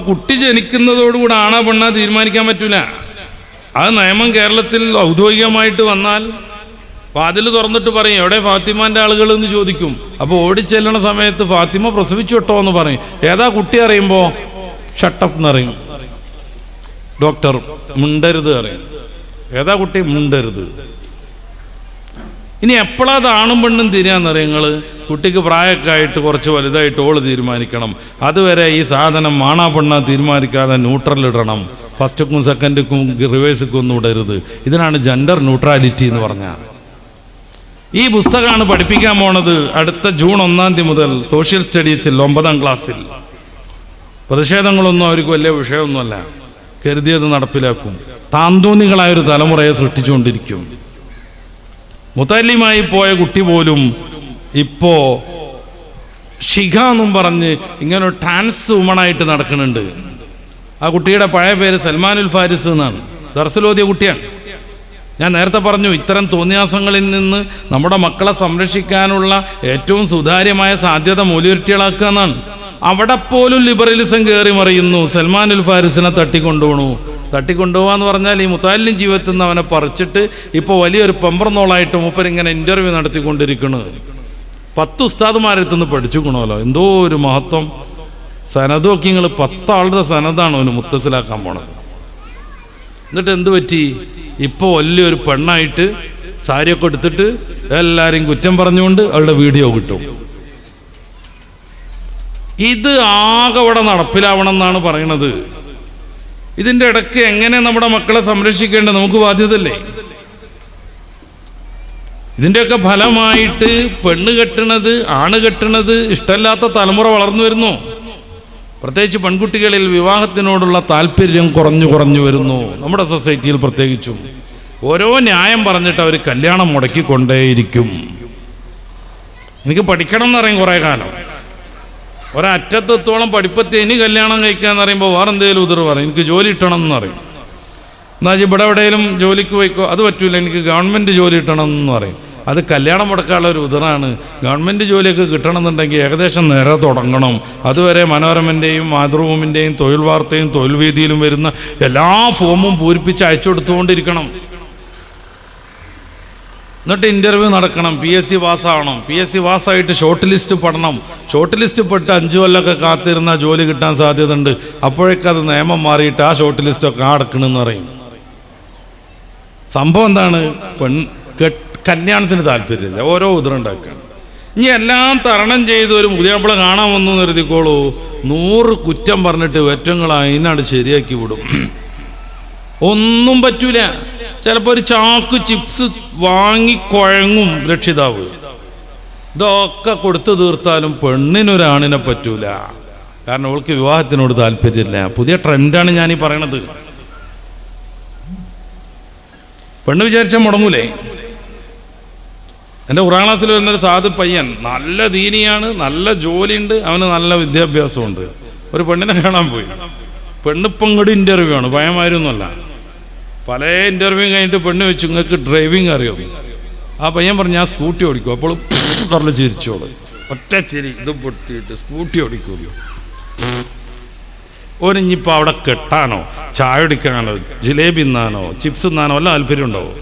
കുട്ടി ജനിക്കുന്നതോടുകൂടെ ആണാ പെണ്ണാ തീരുമാനിക്കാൻ പറ്റൂല. അത് നിയമം കേരളത്തിൽ ഔദ്യോഗികമായിട്ട് വന്നാൽ വാതിൽ തുറന്നിട്ട് പറയും എവിടെ ഫാത്തിമാൻ്റെ ആളുകൾ എന്ന് ചോദിക്കും. അപ്പോൾ ഓടിച്ചെല്ലണ സമയത്ത് ഫാത്തിമ പ്രസവിച്ചു കേട്ടോ എന്ന് പറയും. ഏതാ കുട്ടി അറിയുമ്പോൾ ഷട്ടപ്പ് എന്നറിയും. ഡോക്ടർ മുണ്ടരുത് അറിയും. ഏതാ കുട്ടി? മുണ്ടരുത്. ഇനി എപ്പോഴാ അത് ആണും പെണ്ണും തിരിയാന്നറിയാം നിങ്ങൾ? കുട്ടിക്ക് പ്രായമൊക്കെ ആയിട്ട് കുറച്ച് വലുതായിട്ട് ഓള് തീരുമാനിക്കണം. അതുവരെ ഈ സാധനം ആണാ പെണ്ണാ തീരുമാനിക്കാതെ ന്യൂട്രൽ ഇടണം. ഫസ്റ്റുക്കും സെക്കൻഡുക്കും റിവേഴ്സുക്കും ഒന്നും ഇടരുത്. ഇതിനാണ് ജെൻഡർ ന്യൂട്രാലിറ്റി എന്ന് പറഞ്ഞാൽ. ഈ പുസ്തകമാണ് പഠിപ്പിക്കാൻ പോണത് അടുത്ത ജൂൺ 1 മുതൽ സോഷ്യൽ സ്റ്റഡീസിൽ 9ാം ക്ലാസ്സിൽ. പ്രതിഷേധങ്ങളൊന്നും അവർക്ക് വലിയ വിഷയമൊന്നുമല്ല. കരുതിയത് നടപ്പിലാക്കും. താന്തോന്നികളായൊരു തലമുറയെ സൃഷ്ടിച്ചുകൊണ്ടിരിക്കും. മുത്തല്ലിമായി പോയ കുട്ടി പോലും ഇപ്പോ ഷിഖ എന്നും പറഞ്ഞ് ഇങ്ങനെ ഒരു ട്രാൻസ് വുമണായിട്ട് നടക്കുന്നുണ്ട്. ആ കുട്ടിയുടെ പഴയ പേര് സൽമാനുൽ ഫാരിസ് എന്നാണ്. ദർസിലോതിയ കുട്ടിയാണ്. ഞാൻ നേരത്തെ പറഞ്ഞു, ഇത്തരം തോന്നിയാസങ്ങളിൽ നിന്ന് നമ്മുടെ മക്കളെ സംരക്ഷിക്കാനുള്ള ഏറ്റവും സുതാര്യമായ സാധ്യത മൂല്യവൃത്തികളാക്കുക എന്നാണ്. അവിടെ പോലും ലിബറലിസം കയറി മറിയുന്നു. സൽമാനുൽ ഫാരിസിനെ തട്ടിക്കൊണ്ടുപോകാന്ന് പറഞ്ഞാൽ ഈ മുത്താലിം ജീവിതത്തിൽ നിന്ന് അവനെ പറിച്ചിട്ട് ഇപ്പോൾ വലിയൊരു പെമ്പർന്നോളായിട്ട് മൂപ്പരിങ്ങനെ ഇൻ്റർവ്യൂ നടത്തിക്കൊണ്ടിരിക്കണു. 10 ഉസ്താദുമാരെത്തുനിന്ന് പഠിച്ചുക്കണമല്ലോ. എന്തോ ഒരു മഹത്വം. സനത് നോക്കി നിങ്ങൾ 10 ആളുടെ സനതാണ് അവന് മുത്തസിലാക്കാൻ പോണത്. എന്നിട്ട് എന്ത് പറ്റി? ഇപ്പോൾ വലിയൊരു പെണ്ണായിട്ട് സാരിയൊക്കെ എടുത്തിട്ട് എല്ലാവരെയും കുറ്റം പറഞ്ഞുകൊണ്ട് അവളുടെ വീഡിയോ കിട്ടും. ഇത് ആകെ അവിടെ നടപ്പിലാവണം എന്നാണ് പറയണത്. ഇതിൻ്റെ ഇടയ്ക്ക് എങ്ങനെ നമ്മുടെ മക്കളെ സംരക്ഷിക്കേണ്ടത് നമുക്ക് ബാധ്യതയല്ലേ? ഇതിൻ്റെയൊക്കെ ഫലമായിട്ട് പെണ്ണ് കെട്ടണത് ആണ് കെട്ടണത് ഇഷ്ടമില്ലാത്ത തലമുറ വളർന്നു വരുന്നു. പ്രത്യേകിച്ച് പെൺകുട്ടികളിൽ വിവാഹത്തിനോടുള്ള താല്പര്യം കുറഞ്ഞു വരുന്നു. നമ്മുടെ സൊസൈറ്റിയിൽ പ്രത്യേകിച്ചും ഓരോ ന്യായം പറഞ്ഞിട്ട് അവർ കല്യാണം മുടക്കിക്കൊണ്ടേയിരിക്കും. എനിക്ക് പഠിക്കണം എന്നറിയും കുറേ കാലം. ഒരറ്റത്തോളം പഠിപ്പത്തി ഇനി കല്യാണം കഴിക്കാന്ന് പറയുമ്പോൾ വേറെ എന്തെങ്കിലും ഉതിർ പറയും. എനിക്ക് ജോലി കിട്ടണം എന്നറിയും. എന്നാൽ ഇവിടെ എവിടെയെങ്കിലും ജോലിക്ക് പോയിക്കോ, അത് പറ്റൂല, എനിക്ക് ഗവൺമെൻറ് ജോലി കിട്ടണം എന്ന് പറയും. അത് കല്യാണം മുടക്കാനുള്ള ഒരു ഉതിറാണ്. ഗവൺമെൻറ് ജോലിയൊക്കെ കിട്ടണമെന്നുണ്ടെങ്കിൽ ഏകദേശം നേരെ തുടങ്ങണം. അതുവരെ മനോരമൻ്റെയും മാതൃഭൂമിൻ്റെയും തൊഴിൽ വാർത്തയും തൊഴിൽ വീതിയിലും വരുന്ന എല്ലാ ഫോമും പൂരിപ്പിച്ച് അയച്ചു കൊടുത്തുകൊണ്ടിരിക്കണം. എന്നിട്ട് ഇൻ്റർവ്യൂ നടക്കണം. PSC പാസ്സാവണം. PSC പാസ്സായിട്ട് ഷോർട്ട് ലിസ്റ്റ് പെടണം. ഷോർട്ട് ലിസ്റ്റ് പെട്ട് 5 കൊല്ലമൊക്കെ കാത്തിരുന്ന ജോലി കിട്ടാൻ സാധ്യത ഉണ്ട്. അപ്പോഴേക്കും അത് നിയമം മാറിയിട്ട് ആ ഷോർട്ട് ലിസ്റ്റൊക്കെ അടക്കണമെന്ന് പറയും. സംഭവം എന്താണ്? കല്യാണത്തിന് താല്പര്യമില്ല. ഓരോ ഉതിറുണ്ടാക്കുകയാണ്. ഇനി എല്ലാം തരണം ചെയ്ത് ഒരു പുതിയാപ്പിള കാണാൻ വന്നു എന്ന് കരുതിക്കോളൂ. 100 കുറ്റം പറഞ്ഞിട്ട് വെറ്റങ്ങൾ അതിനാണ് ശരിയാക്കി വിടും. ഒന്നും പറ്റൂല. ചിലപ്പോൾ ഒരു ചാക്ക് ചിപ്സ് വാങ്ങി കുഴങ്ങും രക്ഷിതാവ്. ഇതൊക്കെ കൊടുത്തു തീർത്താലും പെണ്ണിനൊരാണിനെ പറ്റൂല. കാരണം അവൾക്ക് വിവാഹത്തിനോട് താല്പര്യമില്ല. പുതിയ ട്രെൻഡാണ് ഞാനീ പറയണത്. പെണ്ണ് വിചാരിച്ചാൽ മുടങ്ങൂലേ? എൻ്റെ ഖുർആൻ ക്ലാസ്സിൽ വരുന്നൊരു സാധു പയ്യൻ, നല്ല ദീനിയാണ്, നല്ല ജോലിയുണ്ട്, അവന് നല്ല വിദ്യാഭ്യാസമുണ്ട്. ഒരു പെണ്ണിനെ കാണാൻ പോയി. പെണ്ണിപ്പം ഇങ്ങോട്ട് ഇൻ്റർവ്യൂ ആണ്, ഭയമായിരുന്നല്ല. പല ഇൻ്റർവ്യൂ കഴിഞ്ഞിട്ട് പെണ്ണ് വെച്ചു, നിങ്ങൾക്ക് ഡ്രൈവിങ് അറിയോ? ആ പയ്യൻ പറഞ്ഞു, ഞാൻ സ്കൂട്ടി ഓടിക്കും. അപ്പോൾ പറഞ്ഞ് ചിരിച്ചോളൂ. ഒറ്റ ചിരി ഇത് പൊട്ടിയിട്ട് സ്കൂട്ടി ഓടിക്കുമല്ലോ. ഓനിഞ്ഞിപ്പോൾ അവിടെ കെട്ടാനോ ചായ കുടിക്കാനോ ജിലേബി തിന്നാനോ ചിപ്സ് തിന്നാനോ വല്ല താല്പര്യം ഉണ്ടാവോ?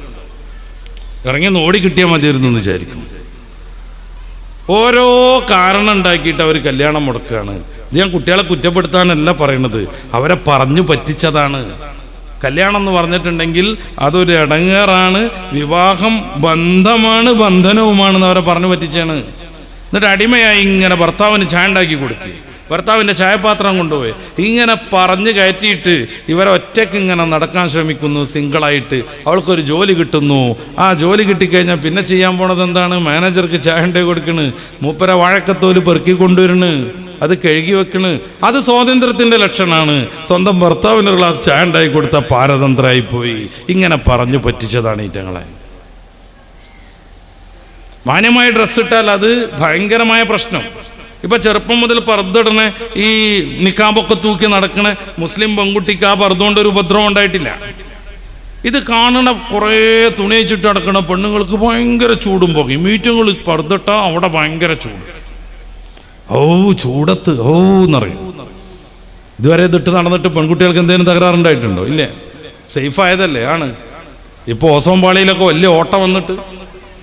ഇറങ്ങിയൊന്ന് ഓടി കിട്ടിയാൽ മതിയായിരുന്നു എന്ന് വിചാരിക്കും. ഓരോ കാരണം ഉണ്ടാക്കിയിട്ട് അവർ കല്യാണം മുടക്കുകയാണ്. ഇത് ഞാൻ കുട്ടികളെ കുറ്റപ്പെടുത്താനല്ല പറയണത്, അവരെ പറഞ്ഞു പറ്റിച്ചതാണ്. കല്യാണം എന്ന് പറഞ്ഞിട്ടുണ്ടെങ്കിൽ അതൊരു ഇടങ്ങേറാണ്, വിവാഹം ബന്ധമാണ്, ബന്ധനവുമാണെന്ന് അവരെ പറഞ്ഞു പറ്റിച്ചാണ്. എന്നിട്ട് അടിമയായി ഇങ്ങനെ ഭർത്താവിന് ചായ ഉണ്ടാക്കി കൊടുക്കുക, ഭർത്താവിൻ്റെ ചായപാത്രം കൊണ്ടുപോയി ഇങ്ങനെ പറഞ്ഞ് കയറ്റിയിട്ട് ഇവരെ ഒറ്റയ്ക്ക് ഇങ്ങനെ നടക്കാൻ ശ്രമിക്കുന്നു. സിംഗിളായിട്ട് അവൾക്കൊരു ജോലി കിട്ടുന്നു. ആ ജോലി കിട്ടിക്കഴിഞ്ഞാൽ പിന്നെ ചെയ്യാൻ പോണത് എന്താണ്? മാനേജർക്ക് ചായ ഉണ്ടാക്കി കൊടുക്കണ്, മൂപ്പര വാഴക്കത്തോല് പെറുക്കി കൊണ്ടുവരണ്, അത് കഴുകി വെക്കണ്. അത് സ്വാതന്ത്ര്യത്തിൻ്റെ ലക്ഷണമാണ്. സ്വന്തം ഭർത്താവിനൊരു ഗ്ലാസ് ചായ ഉണ്ടാക്കി കൊടുത്ത പാരതന്ത്രമായിപ്പോയി. ഇങ്ങനെ പറഞ്ഞു പറ്റിച്ചതാണ് ഈറ്റങ്ങളെ. മാന്യമായ ഡ്രസ്സ് ഇട്ടാൽ അത് ഭയങ്കരമായ പ്രശ്നം. ഇപ്പം ചെറുപ്പം മുതൽ പർദ്ദടണ ഈ നിക്കാബൊക്കെ തൂക്കി നടക്കണ മുസ്ലിം പെൺകുട്ടിക്ക് ആ പർദ്ദ കൊണ്ടൊരു ഉപദ്രവം ഉണ്ടായിട്ടില്ല. ഇത് കാണണ കുറേ തുണി വെച്ചിട്ട് നടക്കണ പെണ്ണുങ്ങൾക്ക് ഭയങ്കര ചൂടും പോകും. മീറ്റിങ്ങൾ പർദ്ദട്ടാ അവിടെ ഭയങ്കര ചൂട്. ചൂടത്ത് എന്നറിയും. ഇതുവരെ ഇതിട്ട് നടന്നിട്ട് പെൺകുട്ടികൾക്ക് എന്തെങ്കിലും തകരാറുണ്ടായിട്ടുണ്ടോ? ഇല്ലേ, സേഫായതല്ലേ ആണ്. ഇപ്പോൾ ഓസോൺ പാളിയിലൊക്കെ വലിയ ഓട്ടം വന്നിട്ട്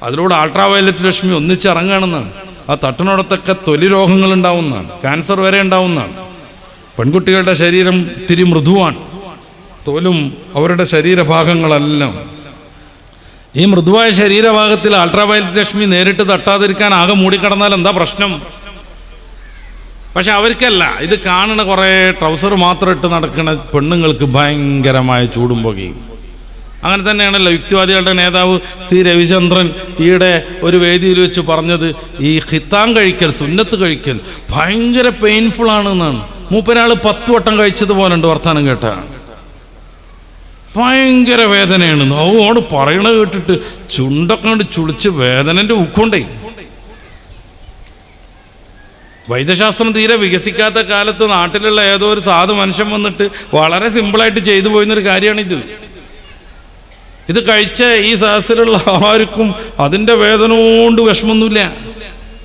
അതിലൂടെ അൾട്രാ വയലറ്റ് രശ്മി ഒന്നിച്ചിറങ്ങുകയാണെന്നാണ്. ആ തട്ടിനോടത്തൊക്കെ തൊലി രോഗങ്ങൾ ഉണ്ടാവുന്നതാണ്, ക്യാൻസർ വരെ ഉണ്ടാവുന്നതാണ്. പെൺകുട്ടികളുടെ ശരീരം ഇത്തിരി മൃദുവാണ്, തോലും അവരുടെ ശരീരഭാഗങ്ങളെല്ലാം. ഈ മൃദുവായ ശരീരഭാഗത്തിൽ അൾട്രാ വയലറ്റ് രശ്മി നേരിട്ട് തട്ടാതിരിക്കാൻ ആകെ മൂടിക്കിടന്നാൽ എന്താ പ്രശ്നം? പക്ഷെ അവർക്കല്ല, ഇത് കാണണ കുറേ ട്രൗസർ മാത്രം ഇട്ട് നടക്കുന്ന പെണ്ണുങ്ങൾക്ക് ഭയങ്കരമായ ചൂടും പുകയും. അങ്ങനെ തന്നെയാണല്ലോ യുക്തിവാദികളുടെ നേതാവ് സി രവിചന്ദ്രൻ ഈയിടെ ഒരു വേദിയിൽ വെച്ച് പറഞ്ഞത്, ഈ ഖിത്താൻ കഴിക്കൽ, സുന്നത്ത് കഴിക്കൽ ഭയങ്കര പെയിൻഫുൾ ആണെന്നാണ്. മൂപ്പരാൾ 10 വട്ടം കഴിച്ചതുപോലെ ഉണ്ട് വർത്താനം കേട്ട. ഭയങ്കര വേദനയാണ്. അവോട് പറയണ കേട്ടിട്ട് ചുണ്ടൊക്കെ കൊണ്ട് ചുളിച്ച് വേദനന്റെ ഉക്കൊണ്ടേ. വൈദ്യശാസ്ത്രം തീരെ വികസിക്കാത്ത കാലത്ത് നാട്ടിലുള്ള ഏതോ ഒരു സാധു മനുഷ്യൻ വന്നിട്ട് വളരെ സിമ്പിളായിട്ട് ചെയ്തു പോയിരുന്നൊരു കാര്യമാണിത്. ഇത് കഴിച്ച ഈ സദസ്സിലുള്ള ആർക്കും അതിൻ്റെ വേദന കൊണ്ട് വിഷമമൊന്നുമില്ല.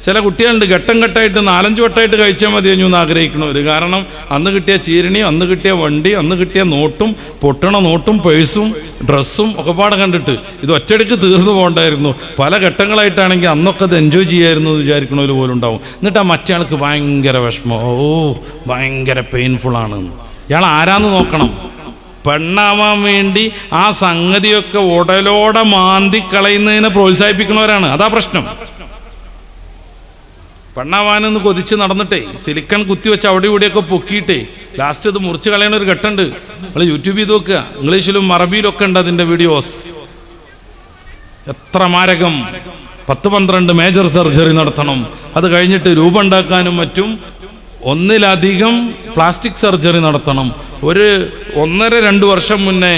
ചില കുട്ടികളുണ്ട് ഘട്ടം ഘട്ടമായിട്ട് 4-5 വട്ടമായിട്ട് കഴിച്ചാൽ മതി എന്ന് ആഗ്രഹിക്കണവർ. കാരണം അന്ന് കിട്ടിയ ചീരണി, അന്ന് കിട്ടിയ വണ്ടി, അന്ന് കിട്ടിയ നോട്ടും, പൊട്ടണ നോട്ടും, പേഴ്സും, ഡ്രസ്സും ഒക്കെ പാടെ കണ്ടിട്ട് ഇത് ഒറ്റയടിക്ക് തീർന്നു പോകണ്ടായിരുന്നു. പല ഘട്ടങ്ങളായിട്ടാണെങ്കിൽ അന്നൊക്കെ അത് എൻജോയ് ചെയ്യായിരുന്നു എന്ന് വിചാരിക്കണവർ പോലും ഉണ്ടാവും. എന്നിട്ട് ആ മറ്റേ ആൾക്ക് ഭയങ്കര വിഷമം, ഭയങ്കര പെയിൻഫുള്ളാണ്. ഇയാൾ ആരാന്ന് നോക്കണം. പെണ്ണാവാൻ വേണ്ടി ആ സംഗതിയൊക്കെ ഉടലോടെ മാന്തി കളയുന്നതിനെ പ്രോത്സാഹിപ്പിക്കുന്നവരാണ്. അതാ പ്രശ്നം. പെണ്ണാവാനെന്ന് കൊതിച്ച് നടന്നിട്ടേ സിലിക്കൺ കുത്തിവെച്ച് അവിടെ ഇവിടെയൊക്കെ പൊക്കിയിട്ടേ ലാസ്റ്റ് ഇത് മുറിച്ച് കളയണ ഒരു ഘട്ടമുണ്ട്. നിങ്ങൾ യൂട്യൂബിൽ ചെയ്ത് നോക്കുക, ഇംഗ്ലീഷിലും അറബിയിലൊക്കെ ഉണ്ട് അതിൻ്റെ വീഡിയോസ്. എത്ര മാരകം! 10-12 മേജർ സർജറി നടത്തണം. അത് കഴിഞ്ഞിട്ട് രൂപം ഉണ്ടാക്കാനും മറ്റും 1-ലധികം പ്ലാസ്റ്റിക് സർജറി നടത്തണം. 1-1.5-2 വർഷം മുന്നേ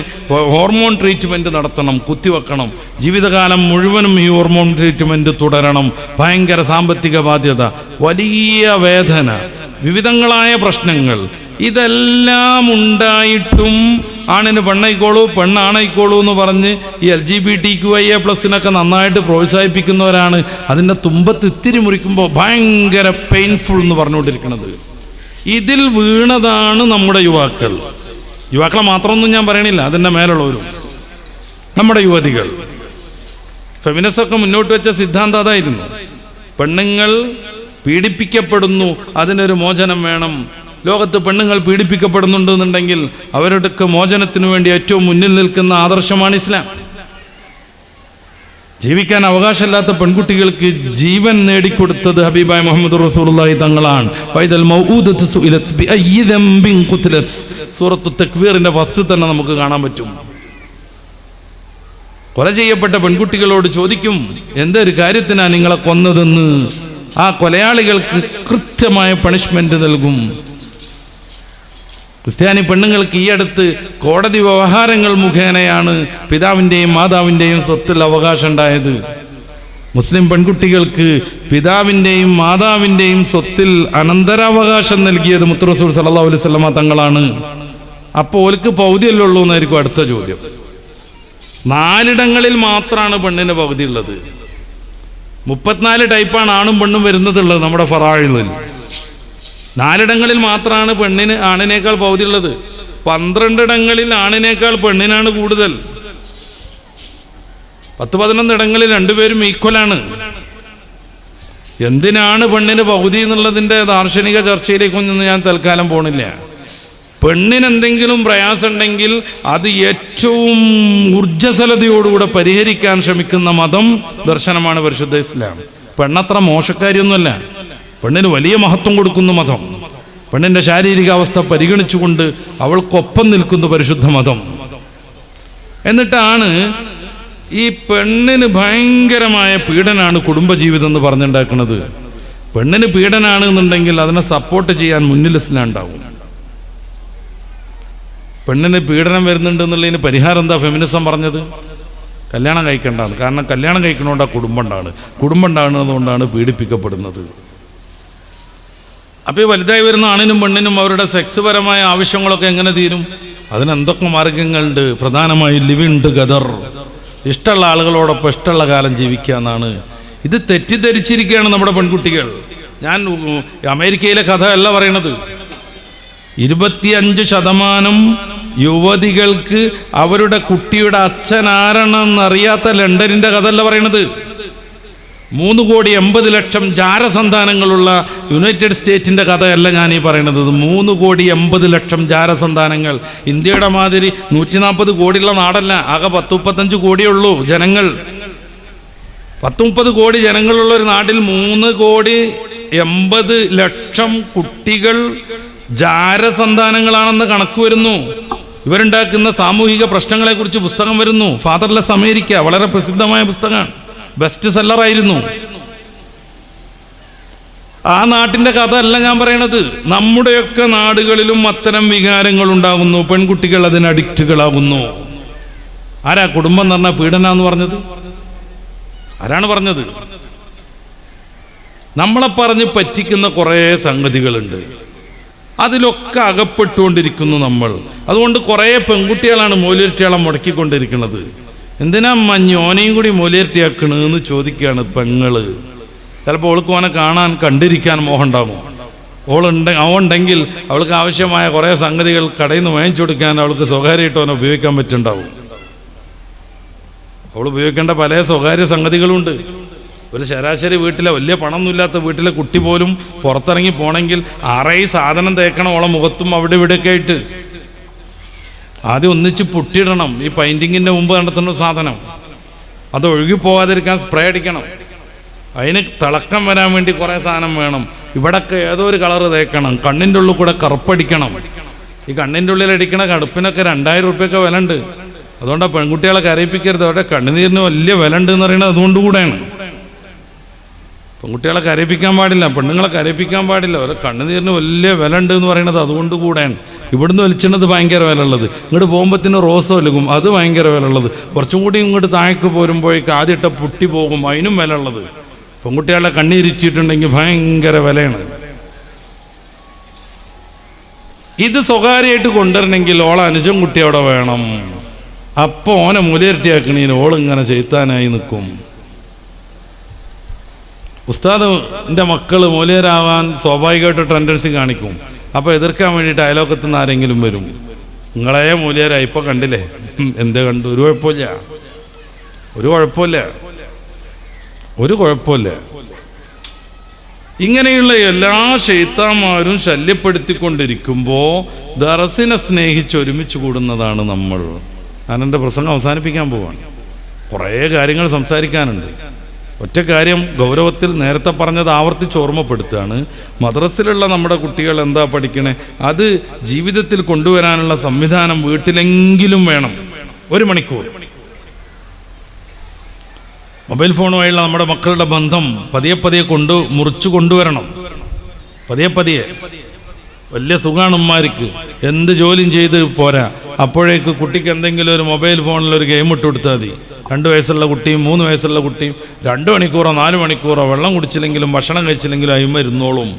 ഹോർമോൺ ട്രീറ്റ്മെൻറ്റ് നടത്തണം, കുത്തിവെക്കണം. ജീവിതകാലം മുഴുവനും ഈ ഹോർമോൺ ട്രീറ്റ്മെൻറ്റ് തുടരണം. ഭയങ്കര സാമ്പത്തിക ബാധ്യത, വലിയ വേദന, വിവിധങ്ങളായ പ്രശ്നങ്ങൾ. ഇതെല്ലാം ഉണ്ടായിട്ടും ആണിന് പെണ്ണായിക്കോളൂ, പെണ്ണാണായിക്കോളൂ എന്ന് പറഞ്ഞ് ഈ LGBTQIA+ നന്നായിട്ട് പ്രോത്സാഹിപ്പിക്കുന്നവരാണ് അതിൻ്റെ തുമ്പത്ത് ഇത്തിരി മുറിക്കുമ്പോൾ ഭയങ്കര പെയിൻഫുൾ എന്ന് പറഞ്ഞുകൊണ്ടിരിക്കുന്നത്. ഇതിൽ വീണതാണ് നമ്മുടെ യുവാക്കൾ. യുവാക്കളെ മാത്രമൊന്നും ഞാൻ പറയണില്ല, അതിൻ്റെ മേലുള്ളവരും. നമ്മുടെ യുവതികൾ ഫെമിനിസ്റ്റൊക്കെ മുന്നോട്ട് വെച്ച സിദ്ധാന്തം അതായിരുന്നു. പെണ്ണുങ്ങൾ പീഡിപ്പിക്കപ്പെടുന്നു, അതിനൊരു മോചനം വേണം. ലോകത്ത് പെണ്ണുങ്ങൾ പീഡിപ്പിക്കപ്പെടുന്നുണ്ടെന്നുണ്ടെങ്കിൽ അവരുടെ മോചനത്തിനു വേണ്ടി ഏറ്റവും മുന്നിൽ നിൽക്കുന്ന ആദർശമാണ് ഇസ്ലാം. ജീവിക്കാൻ അവകാശമില്ലാത്ത പെൺകുട്ടികൾക്ക് ജീവൻ നേടിക്കൊടുത്തത് ഹബീബായ മുഹമ്മദ് റസൂലുള്ളാഹി തങ്ങളാണ്. വൈദൽ മൗഊദത്തു സുഇലത് ബിഅയ്യി ദംബിൻ ഖുതിലത്, സൂറത്തു തക്വീറിന്റെ ഫസ്റ്റ് തന്നെ നമുക്ക് കാണാൻ പറ്റും. കൊല ചെയ്യപ്പെട്ട പെൺകുട്ടികളോട് ചോദിക്കും, എന്തൊരു കാര്യത്തിനാണ് നിങ്ങളെ കൊന്നതെന്ന്. ആ കൊലയാളികൾക്ക് കൃത്യമായ പണിഷ്മെന്റ് നൽകും. ക്രിസ്ത്യാനി പെണ്ണുങ്ങൾക്ക് ഈ അടുത്ത് കോടതി വ്യവഹാരങ്ങൾ മുഖേനയാണ് പിതാവിൻ്റെയും മാതാവിൻ്റെയും സ്വത്തിൽ അവകാശം ഉണ്ടായത്. മുസ്ലിം പെൺകുട്ടികൾക്ക് പിതാവിൻ്റെയും മാതാവിൻ്റെയും സ്വത്തിൽ അനന്തരാവകാശം നൽകിയത് മുത്ത് റസൂൽ സല്ലല്ലാഹു അലൈഹി വസല്ലമ തങ്ങളാണ്. അപ്പോൾ ഓൽക്ക് പൗതിയല്ലേ ഉള്ളൂ എന്നായിരിക്കും അടുത്ത ചോദ്യം. 4 മാത്രമാണ് പെണ്ണിന് പകുതി ഉള്ളത്. 34 ടൈപ്പാണ് ആണും പെണ്ണും വരുന്നതുള്ളത് നമ്മുടെ ഫറായിലിൽ. 4 മാത്രമാണ് പെണ്ണിന് ആണിനേക്കാൾ പൗതി ഉള്ളത്. 12 ആണിനേക്കാൾ പെണ്ണിനാണ് കൂടുതൽ. 10-11 രണ്ടുപേരും ഈക്വലാണ്. എന്തിനാണ് പെണ്ണിന് പകുതി എന്നുള്ളതിൻ്റെ ദാർശനിക ചർച്ചയിലേക്കൊന്നും ഞാൻ തൽക്കാലം പോണില്ല. പെണ്ണിനെന്തെങ്കിലും പ്രയാസമുണ്ടെങ്കിൽ അത് ഏറ്റവും ഊർജ്ജസ്വലതയോടുകൂടെ പരിഹരിക്കാൻ ശ്രമിക്കുന്ന മതം ദർശനമാണ് പരിശുദ്ധ ഇസ്ലാം. പെണ്ണത്ര മോശക്കാരിയൊന്നുമല്ല, പെണ്ണിന് വലിയ മഹത്വം കൊടുക്കുന്ന മതം. പെണ്ണിൻ്റെ ശാരീരികാവസ്ഥ പരിഗണിച്ചുകൊണ്ട് അവൾക്കൊപ്പം നിൽക്കുന്ന പരിശുദ്ധ മതം. എന്നിട്ടാണ് ഈ പെണ്ണിന് ഭയങ്കരമായ പീഡനാണ് കുടുംബജീവിതം എന്ന് പറഞ്ഞുണ്ടാക്കുന്നത്. പെണ്ണിന് പീഡനാണ് എന്നുണ്ടെങ്കിൽ അതിനെ സപ്പോർട്ട് ചെയ്യാൻ മുന്നിൽ ഇസ്ലാം ഉണ്ടാവും. പെണ്ണിന് പീഡനം വരുന്നുണ്ട് എന്നുള്ളതിന് പരിഹാരം എന്താ ഫെമിനിസം പറഞ്ഞത്? കല്യാണം കഴിക്കേണ്ടതാണ്. കാരണം കല്യാണം കഴിക്കണോണ്ടാണ് കുടുംബം ഉണ്ടാകുന്നതുകൊണ്ടാണ് പീഡിപ്പിക്കപ്പെടുന്നത്. അപ്പോൾ ഈ വലുതായി വരുന്ന ആണിനും പെണ്ണിനും അവരുടെ സെക്സ് പരമായ ആവശ്യങ്ങളൊക്കെ എങ്ങനെ തീരും? അതിനെന്തൊക്കെ മാർഗങ്ങളുണ്ട്? പ്രധാനമായും ലിവിങ് ടുഗദർ, ഇഷ്ടമുള്ള ആളുകളോടൊപ്പം ഇഷ്ടമുള്ള കാലം ജീവിക്കുക എന്നാണ്. ഇത് തെറ്റിദ്ധരിച്ചിരിക്കുകയാണ് നമ്മുടെ പെൺകുട്ടികൾ. ഞാൻ അമേരിക്കയിലെ കഥ അല്ല പറയണത്. 25% യുവതികൾക്ക് അവരുടെ കുട്ടിയുടെ അച്ഛൻ ആരാണെന്നറിയാത്ത ലണ്ടനിന്റെ കഥയല്ല പറയണത്. 3,80,00,000 ജാരസന്താനങ്ങളുള്ള യുണൈറ്റഡ് സ്റ്റേറ്റിന്റെ കഥയല്ല ഞാൻ ഈ പറയണത്. 3,80,00,000 ജാരസന്താനങ്ങൾ. ഇന്ത്യയുടെ മാതിരി 140 കോടിയുള്ള നാടല്ല, ആകെ 10-35 കോടിയുള്ളൂ ജനങ്ങൾ. 10-30 കോടി ജനങ്ങളുള്ള ഒരു നാട്ടിൽ 3,80,00,000 കുട്ടികൾ ജാരസന്താനങ്ങളാണെന്ന് കണക്ക് വരുന്നു. ഇവരുണ്ടാക്കുന്ന സാമൂഹിക പ്രശ്നങ്ങളെ കുറിച്ച് പുസ്തകം വരുന്നു. ഫാദർലെസ് അമേരിക്ക, വളരെ പ്രസിദ്ധമായ പുസ്തകമാണ്, ബെസ്റ്റ് സെല്ലറായിരുന്നു. ആ നാട്ടിന്റെ കഥ അല്ല ഞാൻ പറയണത്. നമ്മുടെയൊക്കെ നാടുകളിലും അത്തരം വികാരങ്ങൾ ഉണ്ടാകുന്നു. പെൺകുട്ടികൾ അതിന് അഡിക്റ്റുകളാകുന്നു. ആരാ കുടുംബം എന്ന് പറഞ്ഞാൽ പീഡന എന്ന് പറഞ്ഞത്? ആരാണ് പറഞ്ഞത്? നമ്മളെ പറഞ്ഞ് പറ്റിക്കുന്ന കുറേ സംഗതികളുണ്ട്, അതിലൊക്കെ അകപ്പെട്ടുകൊണ്ടിരിക്കുന്നു നമ്മൾ. അതുകൊണ്ട് കുറേ പെൺകുട്ടികളാണ് മൂല്യർട്ടിയാളെ മുടക്കിക്കൊണ്ടിരിക്കുന്നത്. എന്തിനാ മഞ്ഞോനെയും കൂടി മൂല്യർട്ടിയാക്കണെന്ന് ചോദിക്കുകയാണ് പെങ്ങള്. ചിലപ്പോൾ അവൾക്ക് ഓനെ കാണാൻ കണ്ടിരിക്കാൻ മോഹം ഉണ്ടാകും. അവളുണ്ടെങ്കിൽ അവൾക്ക് ആവശ്യമായ കുറേ സംഗതികൾ കടയിൽ നിന്ന് വാങ്ങിച്ചു കൊടുക്കാൻ അവൾക്ക് സ്വകാര്യമായിട്ട് അവനെ ഉപയോഗിക്കാൻ പറ്റുന്നുണ്ടാവും. അവൾ ഉപയോഗിക്കേണ്ട പല സ്വകാര്യ സംഗതികളുണ്ട്. ഒരു ശരാശരി വീട്ടിലെ വലിയ പണമൊന്നുമില്ലാത്ത വീട്ടിലെ കുട്ടി പോലും പുറത്തിറങ്ങി പോണെങ്കിൽ 6 സാധനം തേക്കണം ഓളെ മുഖത്തും അവിടെ ഇവിടെയൊക്കെ ആയിട്ട്. ആദ്യം ഒന്നിച്ച് പൊട്ടിയിടണം. ഈ പെയിന്റിങ്ങിന്റെ മുമ്പ് നടത്തുന്ന സാധനം അത് ഒഴുകി പോകാതിരിക്കാൻ സ്പ്രേ അടിക്കണം. അതിന് തിളക്കം വരാൻ വേണ്ടി കുറേ സാധനം വേണം. ഇവിടൊക്കെ ഏതോ ഒരു കളറ് തേക്കണം. കണ്ണിൻ്റെ ഉള്ളിൽ കൂടെ കറുപ്പടിക്കണം. ഈ കണ്ണിൻ്റെ ഉള്ളിൽ അടിക്കണ കടുപ്പിനൊക്കെ 2,000 രൂപയൊക്കെ വില ഉണ്ട്. അതുകൊണ്ടാണ് പെൺകുട്ടികളെ കരയിപ്പിക്കരുത്. അവിടെ കണ്ണുനീരിന് വലിയ വില ഉണ്ട് എന്ന് പറയുന്നത് അതുകൊണ്ടുകൂടെയാണ്. പെൺകുട്ടികളെ കരയിപ്പിക്കാൻ പാടില്ല, പെണ്ണുങ്ങളെ കരയിപ്പിക്കാൻ പാടില്ല. അവരെ കണ്ണുനീരിന് വലിയ വില ഉണ്ട് എന്ന് പറയുന്നത് അതുകൊണ്ട് കൂടെയാണ്. ഇവിടുന്ന് വലിച്ചിടുന്നത് ഭയങ്കര വില ഉള്ളത്, ഇങ്ങോട്ട് പോകുമ്പോഴത്തേന് റോസ് ഒലുകും, അത് ഭയങ്കര വില ഉള്ളത്. കുറച്ചും കൂടി ഇങ്ങോട്ട് താഴേക്ക് പോരുമ്പോഴേക്ക് ആദ്യമിട്ട പുട്ടി പോകും, അതിനും വില ഉള്ളത്. പെൺകുട്ടികളെ കണ്ണീരിച്ചിട്ടുണ്ടെങ്കിൽ ഭയങ്കര വിലയാണ്. ഇത് സ്വകാര്യമായിട്ട് കൊണ്ടുവരണമെങ്കിൽ ഓളെ അനുജൻ കുട്ടി അവിടെ വേണം. അപ്പോൾ ഓനെ മൂലയിരട്ടിയാക്കണീന് ഓളിങ്ങനെ ചെയ്ത്താനായി നിൽക്കും. ഉസ്താദിൻ്റെ മക്കൾ മൂലയരാവാൻ സ്വാഭാവികമായിട്ട് ടെൻഡൻസി കാണിക്കും. അപ്പോൾ എതിർക്കാൻ വേണ്ടിയിട്ട് അയലോക്കത്തു നിന്ന് ആരെങ്കിലും വരും. നിങ്ങളെ മൂലയരാ ഇപ്പം കണ്ടില്ലേ, എന്തേ കണ്ടു? ഒരു കുഴപ്പമില്ല, ഒരു കുഴപ്പമില്ല, ഒരു കുഴപ്പമില്ല. ഇങ്ങനെയുള്ള എല്ലാ ശൈത്താന്മാരും ശല്യപ്പെടുത്തിക്കൊണ്ടിരിക്കുമ്പോൾ ദറസിനെ സ്നേഹിച്ച് ഒരുമിച്ച് കൂടുന്നതാണ് നമ്മൾ. ഞാൻ എൻ്റെ പ്രസംഗം അവസാനിപ്പിക്കാൻ പോവാണ്. കുറേ കാര്യങ്ങൾ സംസാരിക്കാനുണ്ട്. ഒറ്റ കാര്യം ഗൗരവത്തിൽ നേരത്തെ പറഞ്ഞത് ആവർത്തിച്ച് ഓർമ്മപ്പെടുത്തുകയാണ്. മദ്രസിലുള്ള നമ്മുടെ കുട്ടികൾ എന്താ പഠിക്കണേ, അത് ജീവിതത്തിൽ കൊണ്ടുവരാനുള്ള സംവിധാനം വീട്ടിലെങ്കിലും വേണം. 1 മണിക്കൂർ മൊബൈൽ ഫോണുമായുള്ള നമ്മുടെ മക്കളുടെ ബന്ധം പതിയെ പതിയെ മുറിച്ചു കൊണ്ടുവരണം. പതിയെ പതിയെ. വലിയ സുഖമാണ് ഉമ്മാർക്ക്, എന്ത് ജോലിയും ചെയ്ത് പോരാ. അപ്പോഴേക്ക് കുട്ടിക്ക് എന്തെങ്കിലും ഒരു മൊബൈൽ ഫോണിലൊരു ഗെയിം ഇട്ട് കൊടുത്താൽ മതി. 2 വയസ്സുള്ള കുട്ടിയും 3 വയസ്സുള്ള കുട്ടിയും 2 മണിക്കൂറോ 4 മണിക്കൂറോ വെള്ളം കുടിച്ചില്ലെങ്കിലും ഭക്ഷണം കഴിച്ചില്ലെങ്കിലും അയിമ ഇരുന്നോളും.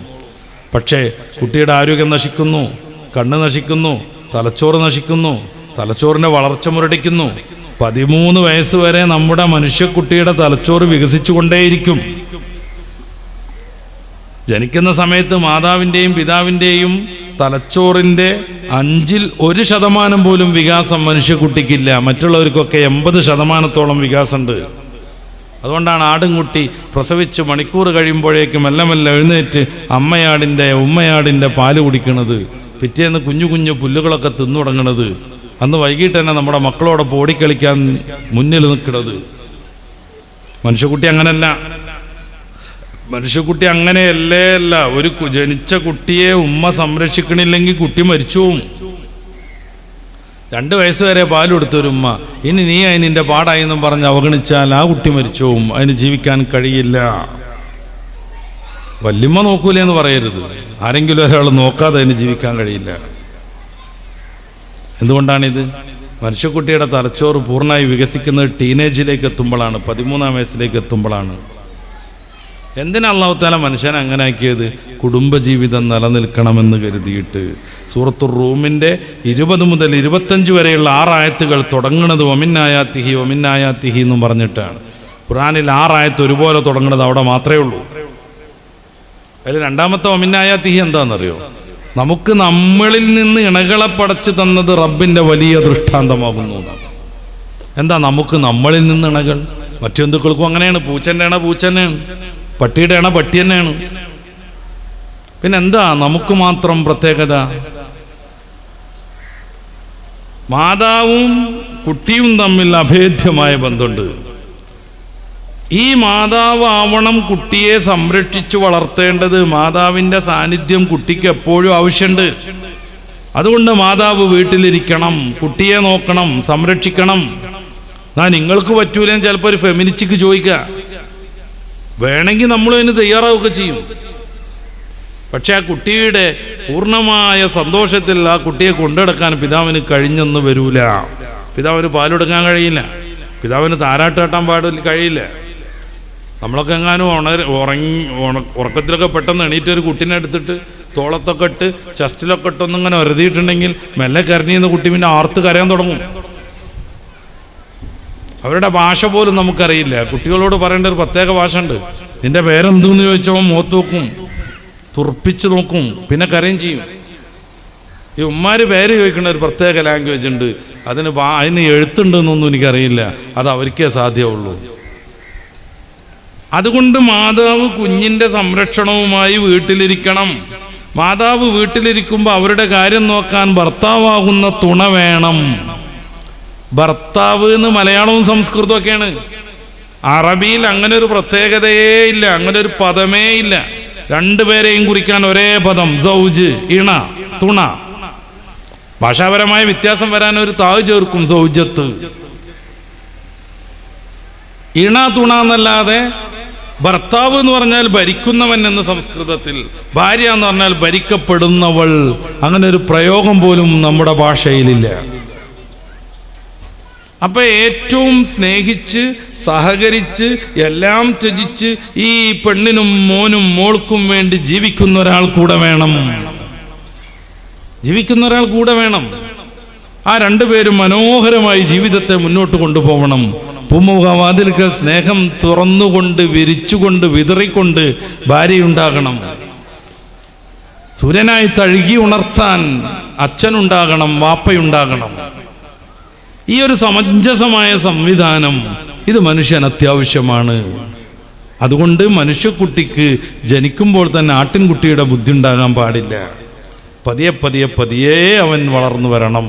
പക്ഷേ കുട്ടിയുടെ ആരോഗ്യം നശിക്കുന്നു, കണ്ണ് നശിക്കുന്നു, തലച്ചോറ് നശിക്കുന്നു, തലച്ചോറിൻ്റെ വളർച്ച മുരടിക്കുന്നു. 13 വയസ്സ് വരെ നമ്മുടെ മനുഷ്യക്കുട്ടിയുടെ തലച്ചോറ് വികസിച്ചു കൊണ്ടേയിരിക്കും. ജനിക്കുന്ന സമയത്ത് മാതാവിൻ്റെയും പിതാവിൻ്റെയും തലച്ചോറിൻ്റെ 1% പോലും വികാസം മനുഷ്യക്കുട്ടിക്കില്ല. മറ്റുള്ളവർക്കൊക്കെ 80% വികാസമുണ്ട്. അതുകൊണ്ടാണ് ആടുംകുട്ടി പ്രസവിച്ച് മണിക്കൂർ കഴിയുമ്പോഴേക്കും മെല്ലെ മെല്ലെ എഴുന്നേറ്റ് ഉമ്മയാടിൻ്റെ പാല് കുടിക്കുന്നത്, പിറ്റേന്ന് കുഞ്ഞു കുഞ്ഞു പുല്ലുകളൊക്കെ തിന്നു തുടങ്ങണത്, അന്ന് വൈകിട്ട് തന്നെ നമ്മുടെ മക്കളോടൊപ്പം ഓടിക്കളിക്കാൻ മുന്നിൽ നിൽക്കുന്നത്. മനുഷ്യക്കുട്ടി അങ്ങനല്ല. മനുഷ്യക്കുട്ടി അങ്ങനെയല്ലേ അല്ല. ഒരു ജനിച്ച കുട്ടിയെ ഉമ്മ സംരക്ഷിക്കണില്ലെങ്കിൽ കുട്ടി മരിച്ചു പോവും. 2 വയസ്സ് വരെ പാല് കൊടുത്തൊരു ഉമ്മ ഇനി നീ അതിൻ്റെ പാടായി എന്നും പറഞ്ഞ് അവഗണിച്ചാൽ ആ കുട്ടി മരിച്ചു പോവും. അതിന് ജീവിക്കാൻ കഴിയില്ല. വല്യമ്മ നോക്കൂലേ എന്ന് പറയരുത്. ആരെങ്കിലും ഒരാൾ നോക്കാതെ അതിന് ജീവിക്കാൻ കഴിയില്ല. എന്തുകൊണ്ടാണിത്? മനുഷ്യക്കുട്ടിയുടെ തലച്ചോറ് പൂർണ്ണമായി വികസിക്കുന്നത് ടീനേജിലേക്ക് എത്തുമ്പോഴാണ്, 13-ാം വയസ്സിലേക്ക് എത്തുമ്പോഴാണ്. എന്തിനാ അല്ലാഹു തആല മനുഷ്യനെ അങ്ങനെ ആക്കിയത്? കുടുംബജീവിതം നിലനിൽക്കണമെന്ന് കരുതിയിട്ട്. സൂറത്തുർ റൂമിൻ്റെ 20 മുതൽ 25 വരെയുള്ള 6 ആയത്തുകൾ തുടങ്ങുന്നത് വമിന്നായാത്തിഹി വമിന്നായാത്തിഹി എന്നും പറഞ്ഞിട്ടാണ്. ഖുർആനിൽ 6 ആയത്ത് ഒരുപോലെ തുടങ്ങുന്നത് അവിടെ മാത്രമേ ഉള്ളൂ. അതിൽ 2-ാമത്തെ വമിന്നായാത്തിഹി എന്താണെന്നറിയോ? നമുക്ക് നമ്മളിൽ നിന്ന് ഇണകളെ പടച്ചു തന്നത് റബ്ബിന്റെ വലിയ ദൃഷ്ടാന്തമാകുന്നു. എന്താ നമുക്ക് നമ്മളിൽ നിന്ന് ഇണകൾ? മറ്റു ജന്തുക്കൾക്കും അങ്ങനെയാണ്. പൂച്ചൻ്റെ ഇണ പൂച്ച തന്നെയാണ്, പട്ടിയുടെ ഇണ പട്ടി തന്നെയാണ്. പിന്നെന്താ നമുക്ക് മാത്രം പ്രത്യേകത? മാതാവും കുട്ടിയും തമ്മിൽ അഭേദ്യമായ ബന്ധമുണ്ട്. ഈ മാതാവ് ആവണം കുട്ടിയെ സംരക്ഷിച്ചു വളർത്തേണ്ടത്. മാതാവിൻ്റെ സാന്നിധ്യം കുട്ടിക്ക് എപ്പോഴും ആവശ്യമുണ്ട്. അതുകൊണ്ട് മാതാവ് വീട്ടിലിരിക്കണം, കുട്ടിയെ നോക്കണം, സംരക്ഷിക്കണം. നിങ്ങൾക്ക് പറ്റൂലെന്ന് ചിലപ്പോൾ ഒരു ഫെമിനിസ്റ്റിക്ക് ചോദിക്കുക, വേണമെങ്കിൽ നമ്മൾ അതിന് തയ്യാറാവുകയൊക്കെ ചെയ്യും. പക്ഷെ ആ കുട്ടിയുടെ പൂർണ്ണമായ സന്തോഷത്തിൽ ആ കുട്ടിയെ കൊണ്ടുനടക്കാൻ പിതാവിന് കഴിഞ്ഞെന്ന് വരൂല. പിതാവിന് പാലെടുക്കാൻ കഴിയില്ല, പിതാവിന് താരാട്ട് കെട്ടാൻ കഴിയില്ല. നമ്മളൊക്കെ എങ്ങാനും ഉറക്കത്തിലൊക്കെ പെട്ടെന്ന് എണീറ്റ് ഒരു കുട്ടീനെ എടുത്തിട്ട് തോളത്തൊക്കെ ഇട്ട് ചെസ്റ്റിലൊക്കെ ഇട്ടൊന്നിങ്ങനെ ഒരതിയിട്ടുണ്ടെങ്കിൽ മെല്ലെ കരഞ്ഞിന്ന് കുട്ടി പിന്നെ ആർത്ത് കരയാൻ തുടങ്ങും. അവരുടെ ഭാഷ പോലും നമുക്കറിയില്ല. കുട്ടികളോട് പറയേണ്ട ഒരു പ്രത്യേക ഭാഷ ഉണ്ട്. നിന്റെ പേരെന്തെന്ന് ചോദിച്ചവൻ മുഖത്ത് നോക്കും, തുറപ്പിച്ച് നോക്കും, പിന്നെ കരയും ചെയ്യും. ഈ ഉമ്മാര് പേര് ചോദിക്കുന്ന ഒരു പ്രത്യേക ലാംഗ്വേജ് ഉണ്ട്. അതിന് എഴുത്തുണ്ടെന്നൊന്നും എനിക്കറിയില്ല, അത് അവർക്കേ സാധ്യമുള്ളൂ. അതുകൊണ്ട് മാതാവ് കുഞ്ഞിൻ്റെ സംരക്ഷണവുമായി വീട്ടിലിരിക്കണം. മാതാവ് വീട്ടിലിരിക്കുമ്പോൾ അവരുടെ കാര്യം നോക്കാൻ ഭർത്താവാകുന്ന തുണ വേണം. ഭർത്താവ് എന്ന് മലയാളവും സംസ്കൃതവും ഒക്കെയാണ്. അറബിയിൽ അങ്ങനെ ഒരു പ്രത്യേകതയേ ഇല്ല, അങ്ങനെ ഒരു പദമേ ഇല്ല. രണ്ടുപേരെയും കുറിക്കാൻ ഒരേ പദം, സൗജ്, ഇണ, തുണ. ഭാഷാപരമായ വ്യത്യാസം വരാൻ ഒരു താവ് ചേർക്കും, സൗജത്ത്. ഇണ, തുണ എന്നല്ലാതെ ഭർത്താവ് എന്ന് പറഞ്ഞാൽ ഭരിക്കുന്നവൻ എന്ന് സംസ്കൃതത്തിൽ, ഭാര്യ എന്ന് പറഞ്ഞാൽ ഭരിക്കപ്പെടുന്നവൾ, അങ്ങനെ ഒരു പ്രയോഗം പോലും നമ്മുടെ ഭാഷയിലില്ല. അപ്പൊ ഏറ്റവും സ്നേഹിച്ച് സഹകരിച്ച് എല്ലാം ത്യജിച്ച് ഈ പെണ്ണിനും മോനും മോൾക്കും വേണ്ടി ജീവിക്കുന്ന ഒരാൾ കൂടെ വേണം. ആ രണ്ടുപേരും മനോഹരമായി ജീവിതത്തെ മുന്നോട്ട് കൊണ്ടുപോകണം. പൂമുഖവാതിൽക്കൽ സ്നേഹം തുറന്നുകൊണ്ട് വിരിച്ചുകൊണ്ട് വിതറിക്കൊണ്ട് ഭാര്യയുണ്ടാകണം. സൂര്യനായി തഴുകി ഉണർത്താൻ അച്ഛനുണ്ടാകണം, വാപ്പയുണ്ടാകണം. ഈ ഒരു സമഞ്ജസമായ സംവിധാനം ഇത് മനുഷ്യൻ അത്യാവശ്യമാണ്. അതുകൊണ്ട് മനുഷ്യക്കുട്ടിക്ക് ജനിക്കുമ്പോൾ തന്നെ ആട്ടിൻകുട്ടിയുടെ ബുദ്ധി ഉണ്ടാകാൻ പാടില്ല. പതിയെ പതിയെ പതിയെ അവൻ വളർന്നു വരണം.